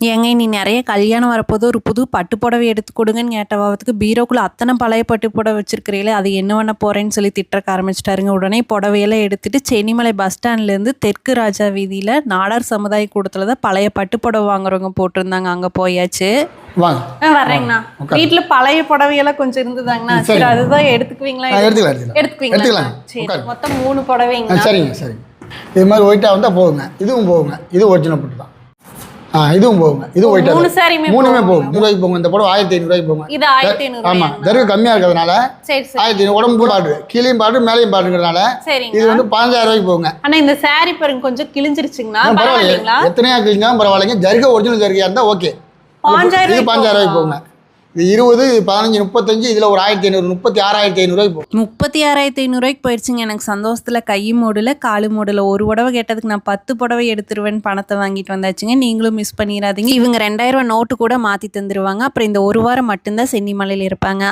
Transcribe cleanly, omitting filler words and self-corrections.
ஏங்க நீ நிறைய கல்யாணம் வரப்போது ஒரு புது பட்டு புடவை எடுத்து கொடுங்கன்னு கேட்டவாவதுக்கு பீரோக்குள்ள அத்தனை பழைய பட்டு புடவை வச்சிருக்கிறீங்களே அது என்ன பண்ண போறேன்னு சொல்லி திட்டக்க ஆரம்பிச்சிட்டாருங்க. உடனே புடவையெல்லாம் எடுத்துட்டு சென்னிமலை பஸ் ஸ்டாண்ட்லேருந்து தெற்கு ராஜா வீதியில் நாடார் சமுதாய கூடத்துல தான் பழைய பட்டு புடவை வாங்குறவங்க போட்டிருந்தாங்க. அங்கே போயாச்சு. வர்றேங்கண்ணா. வீட்டில் பழைய புடவையெல்லாம் கொஞ்சம் இருந்ததாங்கண்ணா. சரி அதுதான் எடுத்துக்குவீங்களா? எடுத்துக்குவீங்களா? சரி மொத்தம் 3 புடவைங்க. சரிங்க சரி. இது மாதிரி ஒயிட்டாக வந்தால் போகுங்க. இதுவும் போகுங்க. இது ஒரிஜினல் பட்டு தான். இதுவும் போகுங்க. இது ஒயிட்டா 3மே போகும். 100 போகும். இந்த புடவை 1500 போகும். இது 1500. ஆமா தர்கு கம்மியா இருக்கிறதுனால 1500 உடம்பு பாடு கீழேயும் பாடு மேலேயும் பாடுங்கிறதுனால இது வந்து 15000 போகுங்க. ஆனா இந்த சாரி பாருங்க கொஞ்சம் கிழிஞ்சிருச்சுங்கண்ணா. பரவாயில்லைங்களா? எத்தனையா கிழிஞ்சாலும் பரவாயில்லைங்க. ஜர்க ஒரிஜினல் ஜர்கையா இருந்தா ஓகே. 5000 போகுங்க. இது 20 15 35 இதுல ஒரு 1500 36500 போகும். 36500 போயிடுச்சுங்க. எனக்கு சந்தோஷத்துல கை மூடல காலு மூடல. ஒரு புடவை கேட்டதுக்கு நான் 10 புடவை எடுத்துருவேன்னு பணத்தை வாங்கிட்டு வந்தாச்சுங்க. நீங்களும் மிஸ் பண்ணிடாதீங்க. இவங்க 2000 நோட்டு கூட மாத்தி தந்துருவாங்க. அப்புறம் இந்த ஒரு வாரம் மட்டும்தான் சென்னிமலையில் இருப்பாங்க.